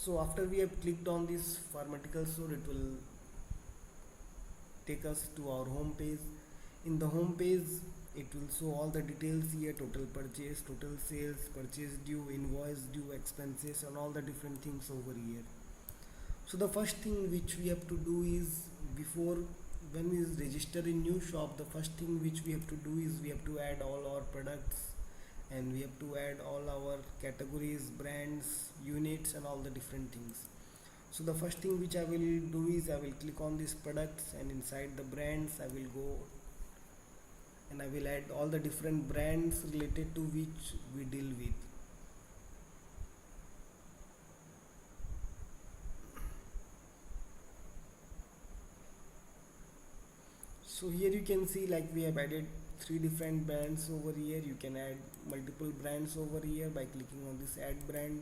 So after we have clicked on this pharmaceutical store, it will take us to our home page. In the home page, it will show all the details here: total purchase, total sales, purchase due, invoice due, expenses, and all the different things over here. So the first thing which we have to do is, before when we register in new shop, the first thing which we have to do is we have to add all our products, and we have to add all our categories, brands, units, and all the different things. So the first thing which I will do is I will click on these products, and inside the brands I will go and I will add all the different brands related to which we deal with. So here you can see, like, we have added three different brands over here. You can add multiple brands over here by clicking on this add brand.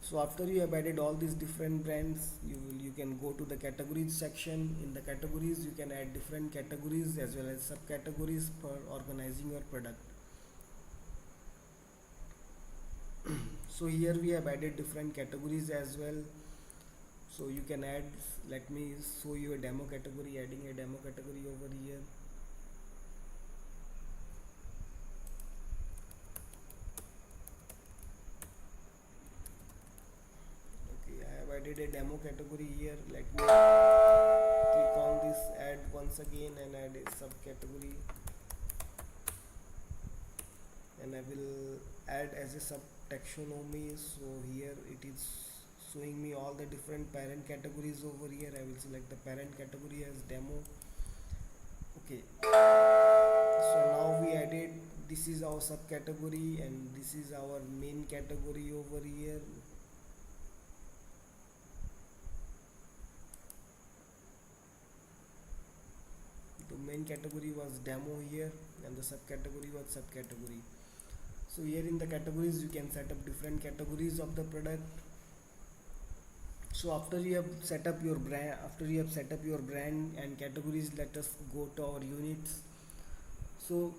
So after you have added all these different brands, you can go to the categories section. In the categories you can add different categories as well as subcategories for organizing your product. So here we have added different categories as well. So you can add, let me show you a demo category, adding a demo category over here. Okay, I have added a demo category here. Let me click on this add once again and add a subcategory, and I will add as a sub taxonomy. So here it is showing me all the different parent categories over here. I will select the parent category as demo. Okay, so now we added, this is our subcategory and this is our main category over here. The main category was demo here and the subcategory was subcategory. So here in the categories you can set up different categories of the product. So after you have set up your brand, and categories, let us go to our units. So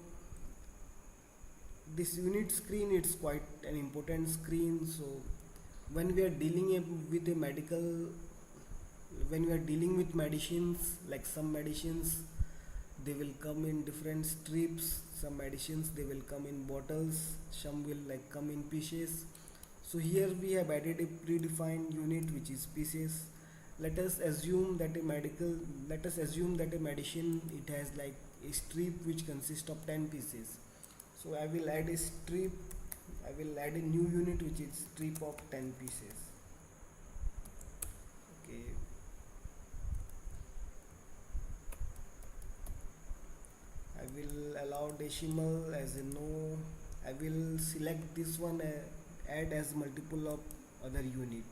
this unit screen, it's quite an important screen. So when we are with a medical, when we are dealing with medicines, like some medicines they will come in different strips, some medicines they will come in bottles, some will like come in pieces. So here we have added a predefined unit which is pieces. Let us assume that a medicine, it has like a strip which consists of 10 pieces. So I will add a strip, I will add a new unit which is strip of 10 pieces. Okay, I will allow decimal as a no. I will select this one, add as multiple of other unit.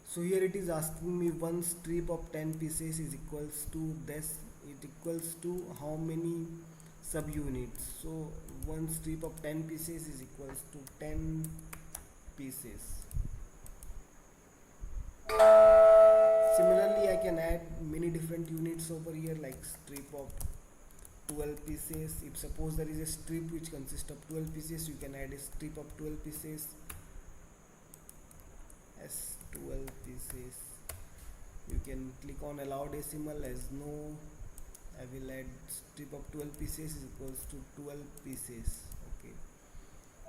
So here it is asking me one strip of 10 pieces is equals to this, it equals to how many subunits. So one strip of 10 pieces is equals to 10 pieces. Similarly, I can add many different units over here, like strip of 12 pieces. If suppose there is a strip which consists of 12 pieces, you can add a strip of 12 pieces as 12 pieces. You can click on allow decimal as no. I will add strip of 12 pieces is equals to 12 pieces. Okay,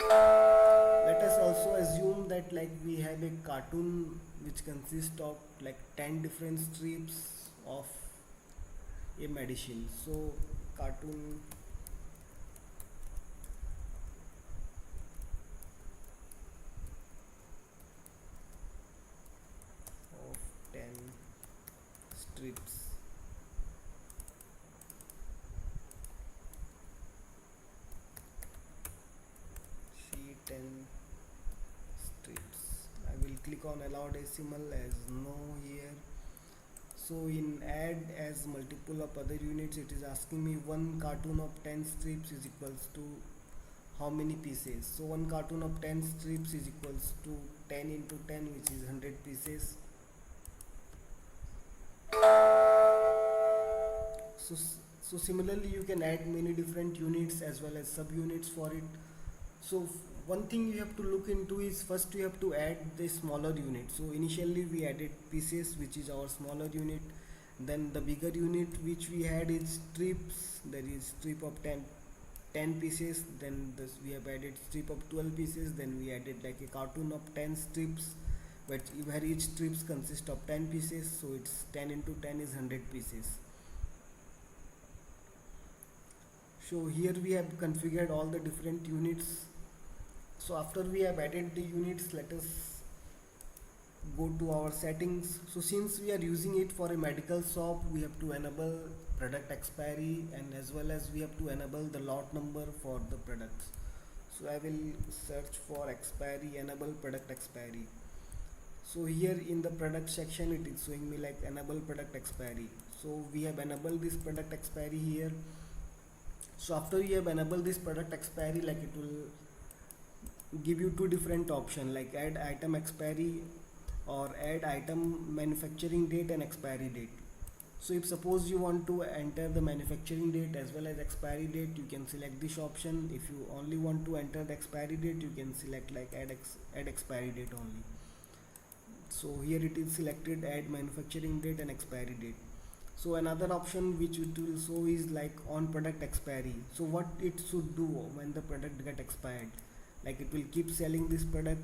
let us also assume that, like, we have a cartoon which consists of like 10 different strips of a medicine. So cartoon of 10 strips. See, 10 strips. I will click on allow decimal as no here. So in add as multiple of other units, it is asking me one cartoon of 10 strips is equals to how many pieces. So one cartoon of 10 strips is equals to 10 into 10, which is 100 pieces. So similarly you can add many different units as well as subunits for it. So one thing you have to look into is first you have to add the smaller unit. So initially we added pieces, which is our smaller unit. Then the bigger unit which we had is strips. There is strip of 10 pieces. Then this we have added strip of 12 pieces. Then we added like a cartoon of 10 strips, where each strips consist of 10 pieces. So it's 10 into 10 is 100 pieces. So here we have configured all the different units. So after we have added the units, let us go to our settings. So since we are using it for a medical shop, we have to enable product expiry, and as well as we have to enable the lot number for the products. So I will search for expiry, enable product expiry. So here in the product section it is showing me like enable product expiry. So we have enabled this product expiry here. So after you have enabled this product expiry, like it will give you two different options, like add item expiry or add item manufacturing date and expiry date. So if suppose you want to enter the manufacturing date as well as expiry date, you can select this option. If you only want to enter the expiry date, you can select like add expiry date only. So here it is selected, add manufacturing date and expiry date. So another option which it will show is like on product expiry. So what it should do when the product get expired, like it will keep selling this product,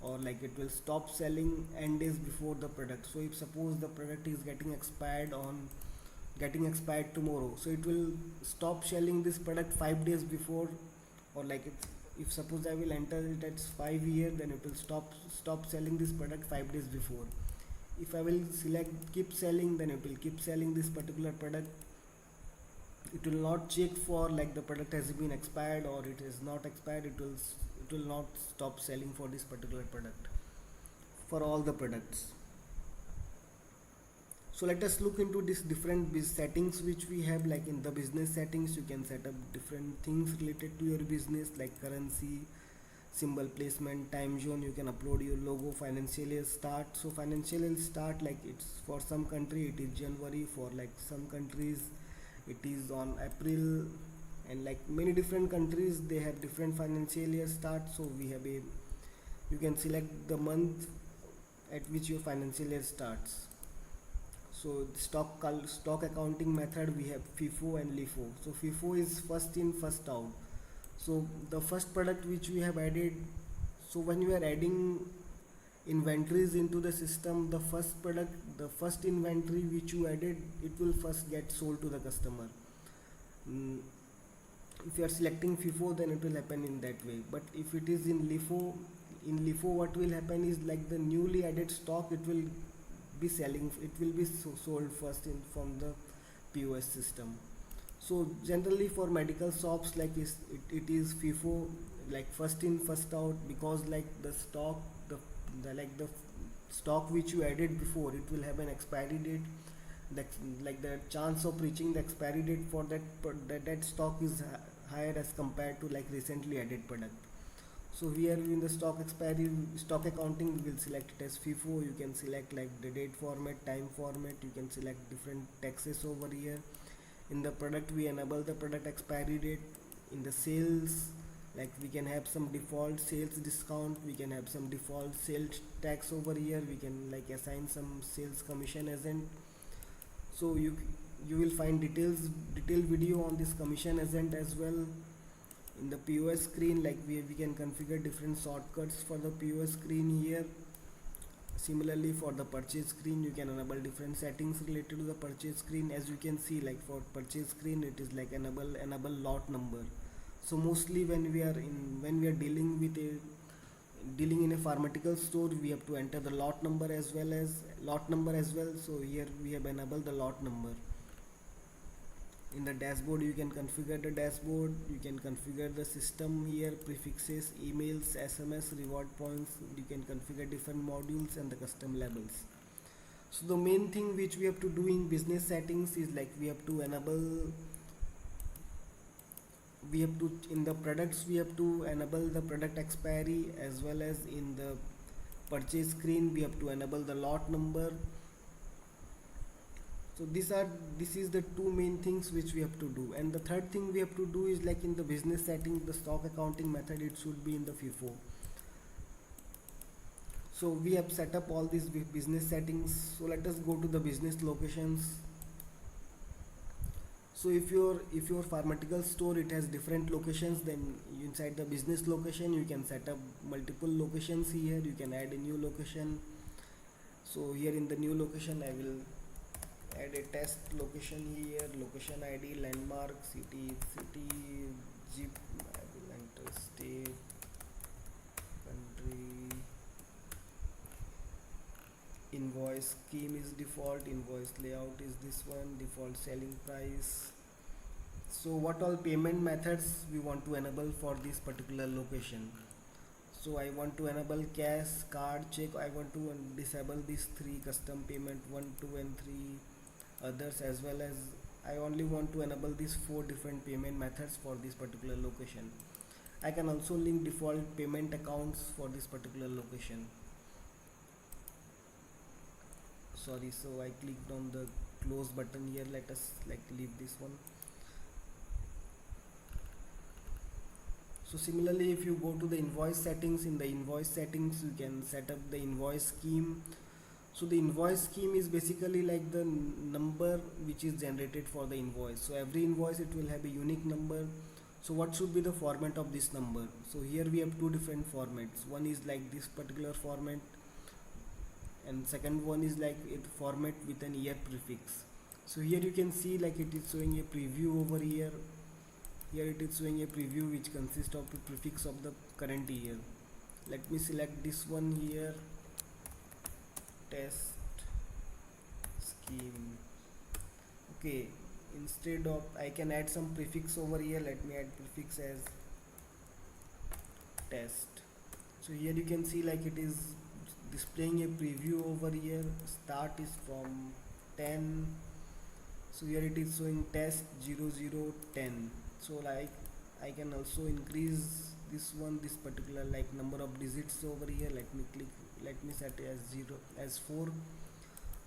or like it will stop selling n days before the product. So if suppose the product is getting expired tomorrow, so it will stop selling this product 5 days before, or like if suppose I will enter it at 5 years, then it will stop selling this product 5 days before. If I will select keep selling, then it will keep selling this particular product. It will not check for like the product has been expired or it is not expired. It will not stop selling for this particular product, for all the products. So let us look into this different settings which we have. Like in the business settings, you can set up different things related to your business, like currency, symbol placement, time zone. You can upload your logo, financial year start. So financial year start, like it's for some country it is January, for like some countries it is on April, and like many different countries they have different financial year start. So you can select the month at which your financial year starts. So stock accounting method, we have FIFO and LIFO. So FIFO is first in first out. So the first product which we have added, so when you are adding inventories into the system, the first inventory which you added, it will first get sold to the customer. If you are selecting FIFO, then it will happen in that way. But if it is in LIFO what will happen is like the newly added stock, it will be sold first from the POS system. So generally for medical shops, like it is FIFO, like first in first out, because like the stock which you added before, it will have an expiry date. Like the chance of reaching the expiry date for that stock is higher as compared to like recently added product. So here in the stock accounting, we will select it as FIFO. You can select like the date format, time format. You can select different taxes over here. In the product, we enable the product expiry date. In the sales, like we can have some default sales discount, we can have some default sales tax over here, we can like assign some sales commission agent. So you will find detailed video on this commission agent as well. In the POS screen, like we can configure different shortcuts for the POS screen here. Similarly for the purchase screen, you can enable different settings related to the purchase screen. As you can see, like for purchase screen, it is like enable lot number. So mostly when we are dealing in a pharmaceutical store, we have to enter the lot number as well. So here we have enabled the lot number. In the dashboard, you can configure the dashboard. You can configure the system here, prefixes, emails, SMS, reward points. You can configure different modules and the custom labels. So the main thing which we have to do in business settings is like in the products we have to enable the product expiry, as well as in the purchase screen we have to enable the lot number. So this is the two main things which we have to do. And the third thing we have to do is, like in the business setting, the stock accounting method, it should be in the FIFO. So we have set up all these business settings. So let us go to the business locations. So if your pharmaceutical store, it has different locations, then inside the business location you can set up multiple locations. Here you can add a new location. So here in the new location, I will add a test location here. Location ID, landmark, city, zip. I will enter state, country. Invoice scheme is default. Invoice layout is this one. Default selling price. So what all payment methods we want to enable for this particular location? So I want to enable cash, card, check. I want to disable these three: custom payment 1, 2 and 3, others, as well as I only want to enable these 4 different payment methods for this particular location. I can also link default payment accounts for this particular location. Sorry, so I clicked on the close button here. Let us leave this one. So similarly, if you go to the invoice settings, in the invoice settings you can set up the invoice scheme. So the invoice scheme is basically like the number which is generated for the invoice. So every invoice, it will have a unique number. So what should be the format of this number? So here we have 2 different formats. One is like this particular format, and second one is like it format with an year prefix. So here you can see like it is showing a preview over here. Here it is showing a preview which consists of the prefix of the current year. Let me select this one here, test scheme. Okay, instead of, I can add some prefix over here. Let me add prefix as test. So here you can see like it is displaying a preview over here. Start is from 10. So here it is showing test 0010. So like I can also increase this one, this particular like number of digits over here. Let me set it as 4.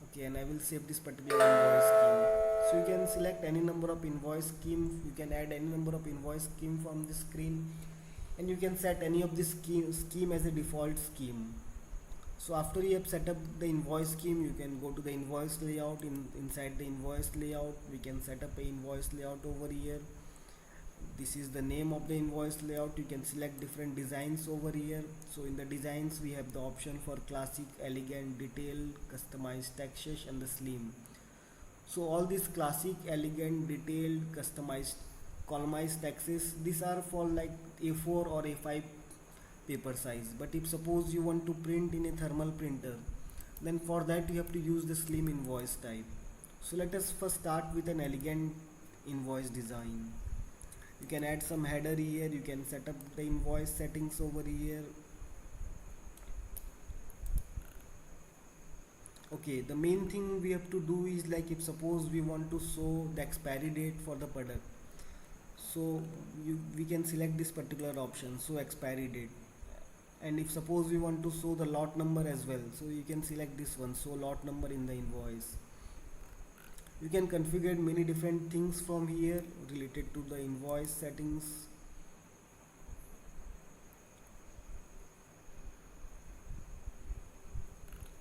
Okay, and I will save this particular invoice scheme. So you can select any number of invoice scheme. You can add any number of invoice scheme from the screen, and you can set any of this scheme as a default scheme. So after you have set up the invoice scheme, you can go to the invoice layout. Inside the invoice layout, we can set up a invoice layout over here. This is the name of the invoice layout. You can select different designs over here. So in the designs, we have the option for classic, elegant, detailed, customized, textures, and the slim. So all these classic, elegant, detailed, customized, columnized texts, these are for like A4 or A5 paper size. But if suppose you want to print in a thermal printer, then for that you have to use the slim invoice type. So let us first start with an elegant invoice design. You can add some header here. You can set up the invoice settings over here. Okay, the main thing we have to do is like if suppose we want to show the expiry date for the product, so we can select this particular option, show expiry date. And if suppose we want to show the lot number as well, so you can select this one, show lot number in the invoice. You can configure many different things from here related to the invoice settings.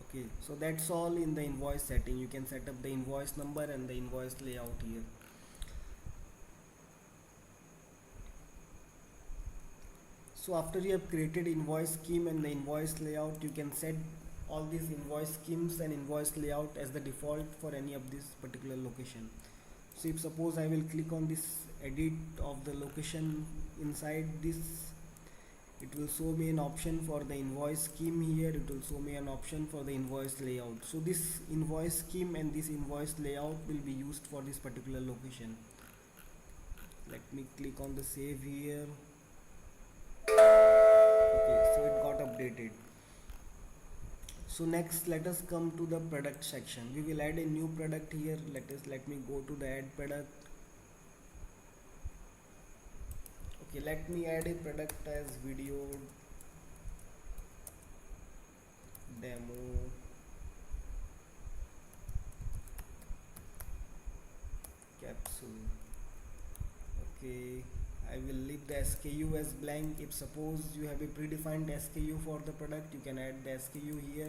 Okay, so that's all in the invoice setting. You can set up the invoice number and the invoice layout here. So after you have created invoice scheme and the invoice layout, you can set all these invoice schemes and invoice layout as the default for any of this particular location. So if suppose I will click on this edit of the location, inside this it will show me an option for the invoice scheme here. It will show me an option for the invoice layout. So this invoice scheme and this invoice layout will be used for this particular location. Let me click on the save here. Okay, so it got updated. So next, let us come to the product section. We will add a new product here. Let me go to the add product. Okay, let me add a product as video demo Okay, I will leave the SKU as blank. If suppose you have a predefined SKU for the product, you can add the SKU here.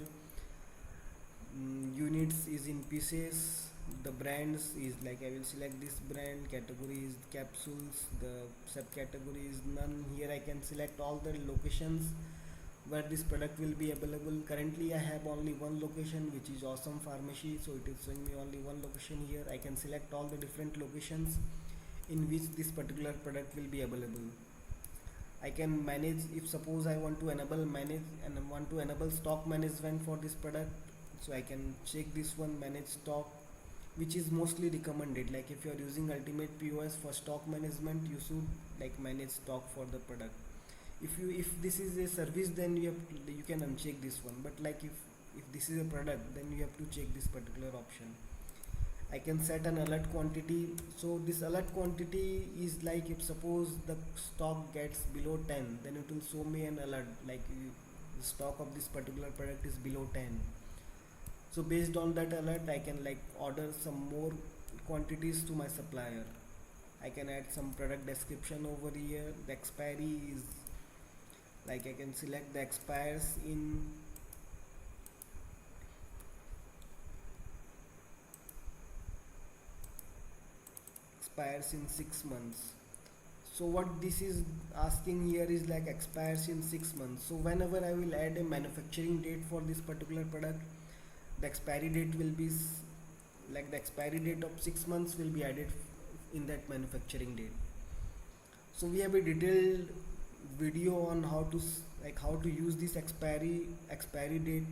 Units is in pieces. The brands is like I will select this brand. Category is capsules. The subcategory is none. Here I can select all the locations where this product will be available. Currently I have only one location, which is Awesome Pharmacy, so it is showing me only one location here. I can select all the different locations in which this particular product will be available. I can manage, if suppose I want to enable stock management for this product, so I can check this one, manage stock, which is mostly recommended. Like if you are using Ultimate POS for stock management, you should like manage stock for the product. If this is a service, then you can uncheck this one, but like if this is a product, then you have to check this particular option. I can set an alert quantity. So this alert quantity is like if suppose the stock gets below 10, then it will show me an alert like the stock of this particular product is below 10. So based on that alert, I can like order some more quantities to my supplier. I can add some product description over here. The expiry is like I can select the expires in expires in 6 months. So what this is asking here is like expires in 6 months. So whenever I will add a manufacturing date for this particular product, the expiry date will be like the expiry date of 6 months will be added in that manufacturing date. So we have a detailed video on how to use this expiry date.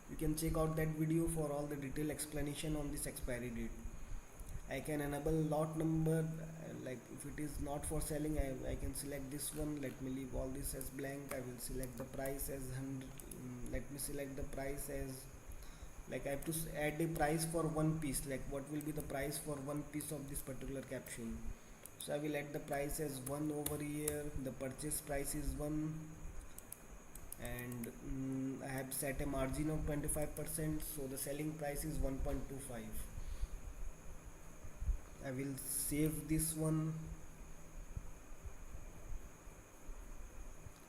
You can check out that video for all the detailed explanation on this expiry date. I can enable lot number, like if it is not for selling, I can select this one. Let me leave all this as blank. I will select the price as 100. Let me select the price as like I have to add a price for one piece, like what will be the price for one piece of this particular capsule. So I will add the price as 1 over here. The purchase price is 1, and I have set a margin of 25%, so the selling price is 1.25. I will save this one.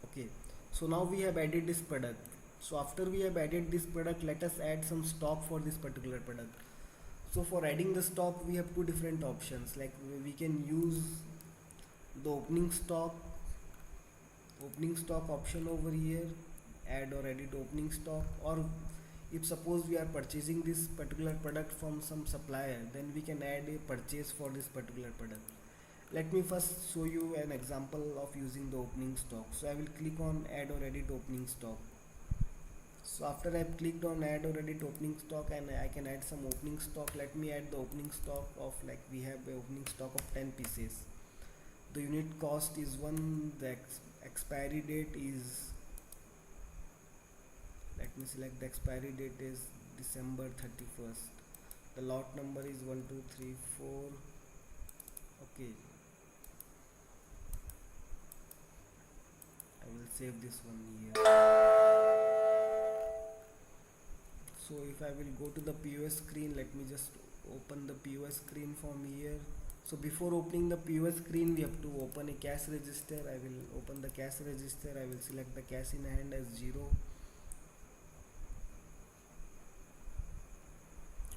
Okay, so now we have added this product. So after we have added this product, let us add some stock for this particular product. So for adding the stock, we have two different options. Like we can use the opening stock option over here, add or edit opening stock, or if suppose we are purchasing this particular product from some supplier, then we can add a purchase for this particular product. Let me first show you an example of using the opening stock. So I will click on add or edit opening stock. So after I have clicked on add or edit opening stock, and I can add some opening stock. Let me add the opening stock of, like we have a opening stock of 10 pieces. The unit cost is 1. The expiry date is, let me select the expiry date is December 31st. The lot number is 1 2 3 4. Okay, I will save this one here. So if I will go to the POS screen, let me just open the POS screen from here. So before opening the POS screen, we have to open a cash register. I will open the cash register. I will select the cash in hand as 0.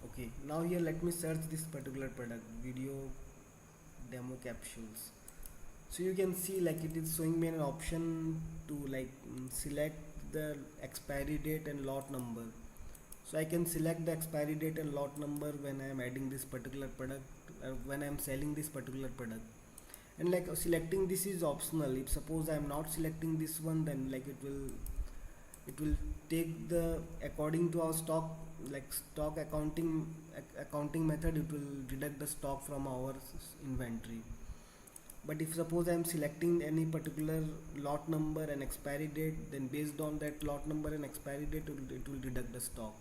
Okay, now here let me search this particular product, video demo capsules. So you can see like it is showing me an option to like select the expiry date and lot number. So I can select the expiry date and lot number when I am adding this particular product, when I am selling this particular product. And like selecting this is optional. If suppose I am not selecting this one, then like it will take the, according to our stock, like stock accounting method, it will deduct the stock from our inventory. But if suppose I am selecting any particular lot number and expiry date, then based on that lot number and expiry date, it will deduct the stock.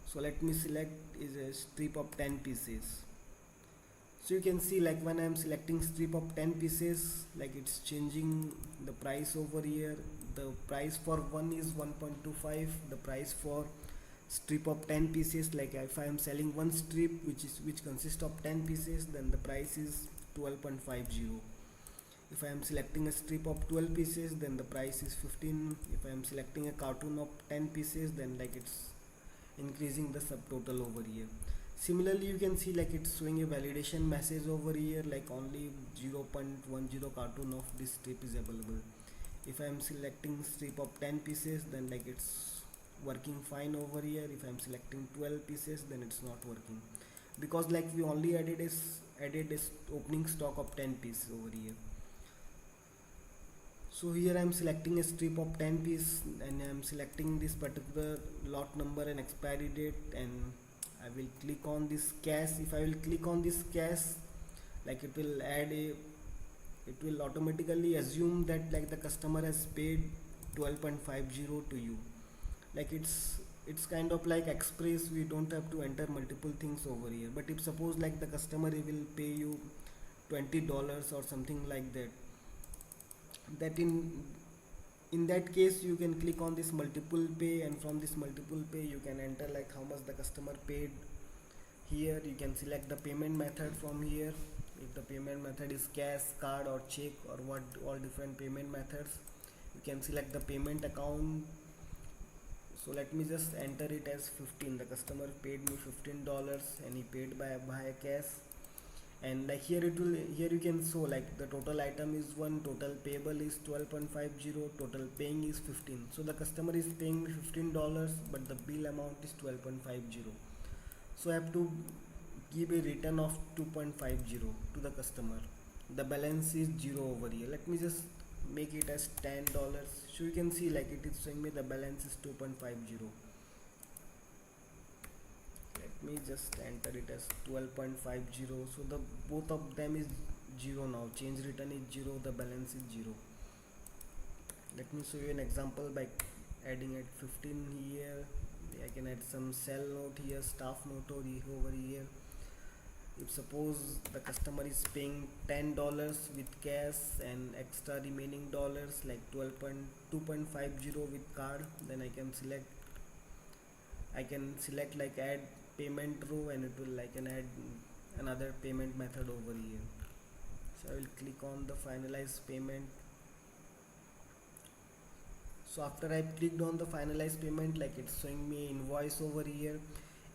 So let me select is a strip of 10 pieces. So you can see like when I am selecting strip of 10 pieces, like it's changing the price over here. The price for one is 1.25. The price for strip of 10 pieces, like if I am selling one strip which consists of 10 pieces, then the price is 12.50. If I am selecting a strip of 12 pieces, then the price is 15. If I am selecting a cartoon of 10 pieces, then like it's increasing the subtotal over here. Similarly, you can see like it's showing a validation message over here, like only 0.10 cartoon of this strip is available. If I am selecting strip of 10 pieces, then like it's working fine over here. If I am selecting 12 pieces, then it's not working, because like we only added this opening stock of 10 pieces over here. So here I am selecting a strip of 10 piece, and I am selecting this particular lot number and expiry date, and I will click on this cash. If I will click on this cash, like it will automatically assume that like the customer has paid 12.50 to you. Like it's kind of like express, we don't have to enter multiple things over here. But if suppose like the customer will pay you $20 or something like that, that in that case you can click on this multiple pay, and from this multiple pay you can enter like how much the customer paid. Here you can select the payment method from here, if the payment method is cash, card or check, or what, all different payment methods. You can select the payment account. So let me just enter it as 15. The customer paid me $15 and he paid by cash. And like here you can show like the total item is 1, total payable is 12.50, total paying is 15. So the customer is paying me $15, but the bill amount is 12.50. So I have to give a return of 2.50 to the customer. The balance is 0 over here. Let me just make it as $10. So you can see like it is showing me the balance is 2.50. Let me just enter it as 12.50. So the both of them is 0 now. Change return is 0, the balance is 0. Let me show you an example by adding at 15 here. I can add some sell note here, staff note over here. If suppose the customer is paying $10 with cash and extra remaining dollars like 2.50 with card, then I can select like add payment row, and it will like add another payment method over here. So I will click on the finalize payment. So after I clicked on the finalize payment, like it's showing me invoice over here.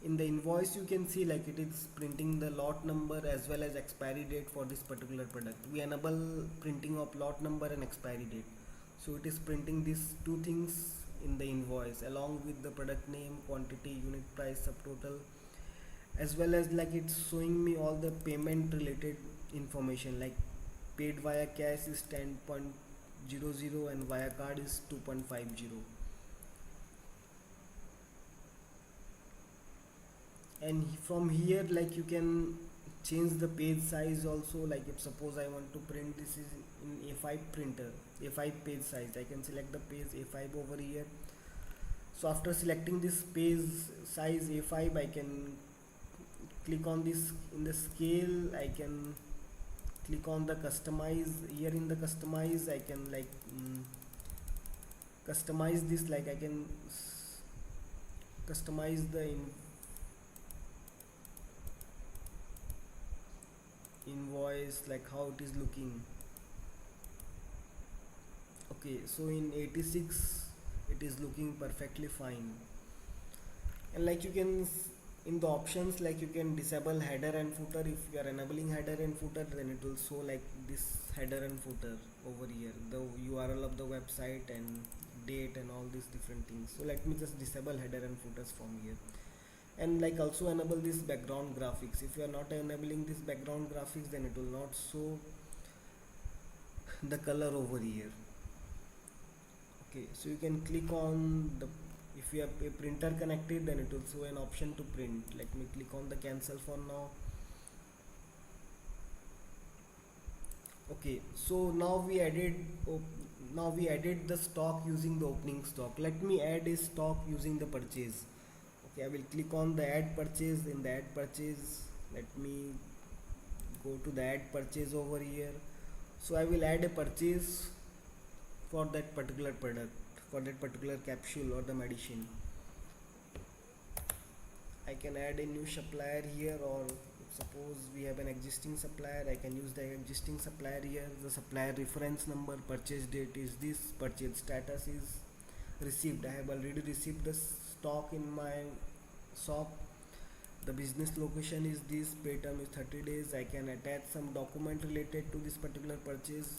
In the invoice you can see like it is printing the lot number as well as expiry date for this particular product. We enable printing of lot number and expiry date, so it is printing these two things in the invoice along with the product name, quantity, unit price, subtotal, as well as like it's showing me all the payment related information, like paid via cash is 10.00 and via card is 2.50. And from here like you can change the page size also. Like if suppose I want to print this is in A5 printer, A5 page size, I can select the page A5 over here. So after selecting this page size A5, I can click on this in the scale. I can click on the customize. Here in the customize I can like customize this, like I can customize the invoice, like how it is looking. Okay, so in 86 it is looking perfectly fine. And like you can in the options, like you can disable header and footer. If you are enabling header and footer, then it will show like this header and footer over here, the URL of the website and date and all these different things. So let me just disable header and footers from here. And like also enable this background graphics. If you are not enabling this background graphics, then it will not show the color over here. Okay, so you can click on the, if you have a printer connected, then it will show an option to print. Let me click on the cancel for now. Okay, so now we added the stock using the opening stock. Let me add a stock using the purchase. Okay, I will click on the add purchase. In the add purchase, let me go to the add purchase over here. So I will add a purchase for that particular product, for that particular capsule or the medicine. I can add a new supplier here, or Suppose we have an existing supplier, I can use the existing supplier here. The supplier reference number, purchase date is this, purchase status is received. I have already received the stock in my shop. The business location is this, pay term is 30 days. I can attach some document related to this particular purchase.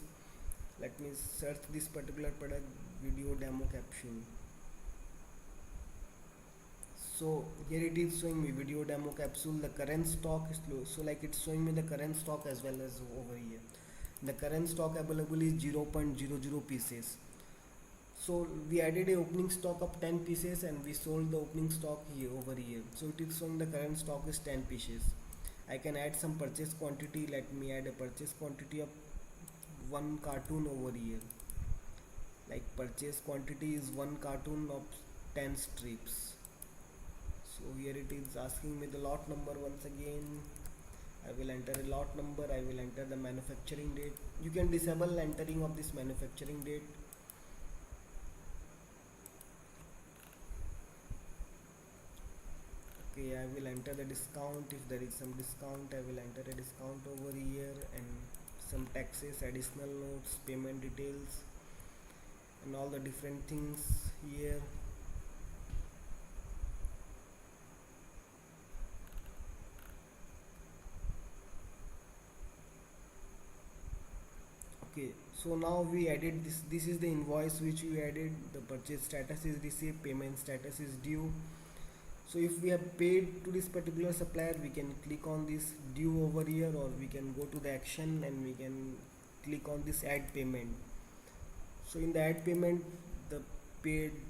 Let me search this particular product, video demo capsule. So here it is showing me video demo capsule. The current stock is low, so like it's showing me the current stock as well as over here. The current stock available is 0.00 pieces. So we added a opening stock of 10 pieces and we sold the opening stock here over here. So it is showing the current stock is 10 pieces. I can add some purchase quantity. Let me add a purchase quantity of 1 cartoon over here. Like purchase quantity is 1 cartoon of 10 strips. So here it is asking me the lot number once again. I will enter a lot number. I will enter the manufacturing date. You can disable entering of this manufacturing date. Okay, I will enter the discount. If there is some discount, I will enter a discount over here, and some taxes, additional notes, payment details, and all the different things here. Okay, so now we added this is the invoice which we added. The purchase status is received, payment status is due. So if we have paid to this particular supplier, we can click on this due over here, or we can go to the action and we can click on this add payment. So in the add payment, the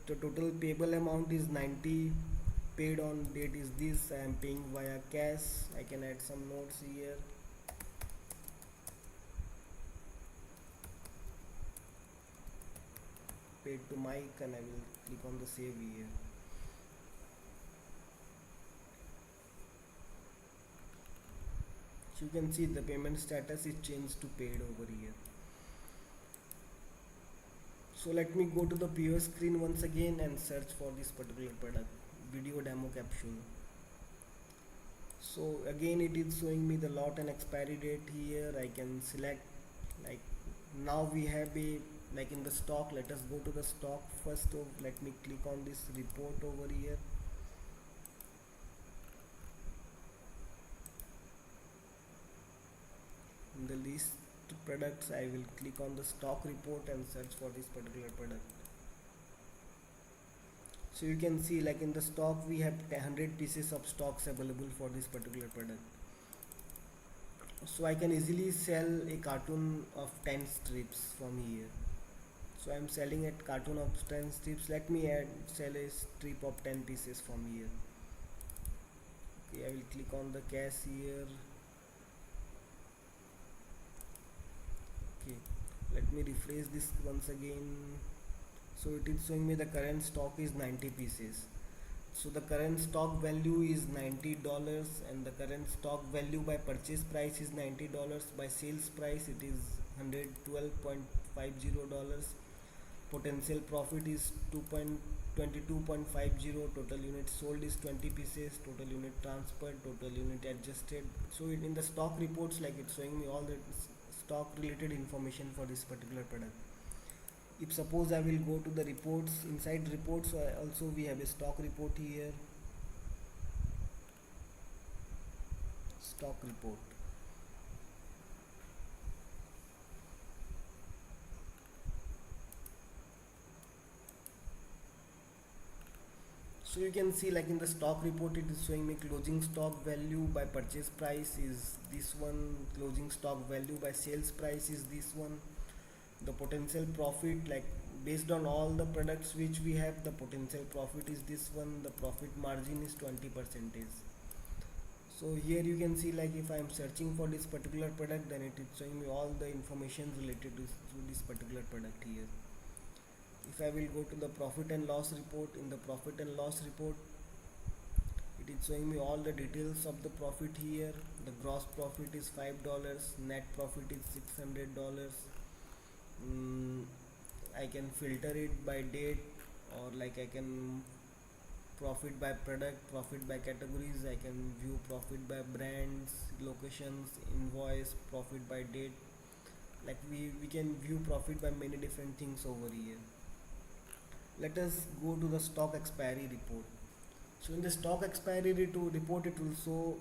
total payable amount is 90. Paid on date is this. I am paying via cash. I can add some notes here. Paid to Mike, and I will click on the save here. So you can see the payment status is changed to paid over here. So let me go to the POS screen once again and search for this particular product, video demo capsule. So again it is showing me the lot and expiry date here. I can select, like now we have a, like in the stock, let us go to the stock first. Let me click on this report over here. In the list products, I will click on the stock report and search for this particular product. So you can see, like in the stock we have 100 pieces of stocks available for this particular product. So I can easily sell a cartoon of 10 strips from here. So I am selling a cartoon of 10 strips. Let me sell a strip of 10 pieces from here. Okay, I will click on the cash here. Okay, let me refresh this once again. So it is showing me the current stock is 90 pieces. So the current stock value is $90, and the current stock value by purchase price is $90. By sales price it is $112.50. Potential profit is 22.50. Total units sold is 20 pieces. Total unit transferred, total unit adjusted. So in the stock reports, like it's showing me all the stock related information for this particular product. If suppose I will go to the reports, inside reports also we have a stock report here, stock report. So you can see, like in the stock report it is showing me closing stock value by purchase price is this one, closing stock value by sales price is this one. The potential profit, like based on all the products which we have, the potential profit is this one. The profit margin is 20%. So here you can see, like if I am searching for this particular product, then it is showing me all the information related to this particular product here. If I will go to the profit and loss report, in the profit and loss report it is showing me all the details of the profit here. The gross profit is $5, net profit is $600. I can filter it by date, or like I can profit by product, profit by categories. I can view profit by brands, locations, invoice, profit by date. Like we can view profit by many different things over here. Let us go to the stock expiry report. So in the stock expiry report, it will show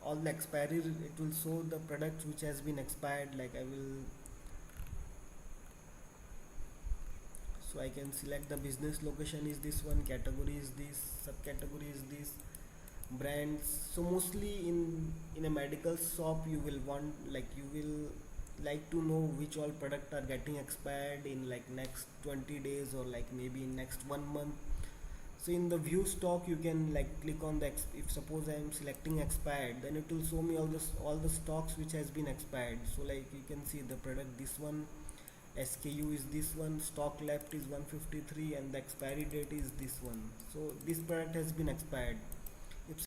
all the expiry. It will show the product which has been expired. Like I will, so I can select the business location is this one, category is this, subcategory is this, brands. So mostly in a medical shop you will want, like you will like to know which all product are getting expired in like next 20 days or like maybe in next 1 month. So in the view stock you can like click on the if suppose I am selecting expired, then it will show me all the stocks which has been expired. So like you can see the product this one, SKU is this one, stock left is 153, and the expiry date is this one. So this product has been expired.